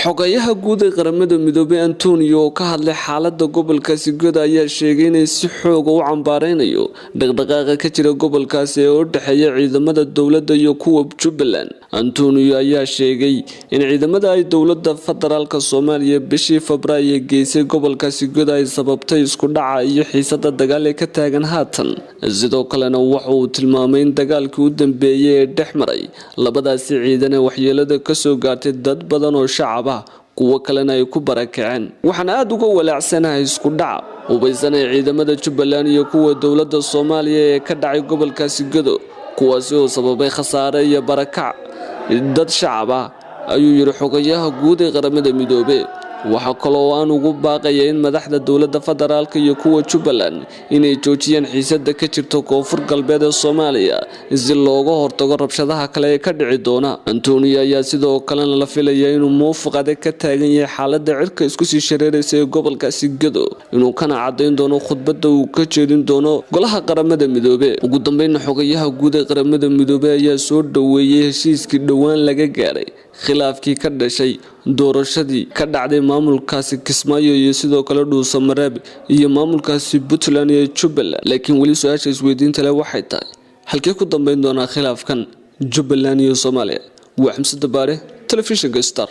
Xoghayaha guud ee Qaramada Midoobay Antonio oo ka hadlay xaaladda gobolkaasi Gedo ayaa sheegay in si xoog u cambaareynayo dhaqdhaqaaqa ka jira gobolkaasi ee u dhaxeeya ciidamada dawladda iyo kuwa Jubbaland. Antonio ayaa sheegay in ciidamada ay dawladda federaalka Soomaaliya bishii Febraayo geysay gobolkaasi Gedo ay sababtay isku dhaca iyo xiisada dagaal ee ka taagan haatan. Sidoo kalena waxa uu tilmaamay in dagaalkii u dambeeyay ee dhexmaray labadaasi ciidan ee waxyeelada ka soo gaartay dad badan oo shacab kuwa kalena ay ku barakaceen. waxaan aad uga walaacsanahay isku dhaca hubaysan ee ciidamada Jubbaland iyo kuwa dawladda Soomaaliya ee ka dhacay gobolkaasi Gedo kuwaas oo sababay khasaare iyo barakac dad shacab ayuu yiri Xoghayaha guud ee Qaramada Midoobay. waxa kale oo aan ugu baaqayay in madaxda dawladda federaalka iyo kuwa Jubbaland inay joojiyaan xiisada ka jirta koonfur galbeed ee Soomaaliya si looga hortago rabshadaha kale ee ka dhici doona. Antonio ayaa sidoo kale la filayay inuu muuqaal ka taagan yahay xaaladda cirka isku sii shareeraysa ee gobolkaasi Gedo inuu kana cadeyn doono khudbadda uu ka jeedin doono golaha Qaramada Midoobay. ugu dambeyn Xoghayaha guud ee Qaramada Midoobay ayaa soo dhaweeyay heshiiskii dhawaan laga gaaray khilaafkii ka dhashay doorashadii ka dhacday maamulkaasi Kismaayo iyo sidoo kale Dhuusamareeb iyo maamulkaasi Puntland iyo Jubbaland. laakiin wali su'aasha isweydiinta leh waxay tahay halkee ku dambeyn doona khilaafkan Jubbaland iyo Soomaaliya. waa Xamse Dabaare, telefishinka Star.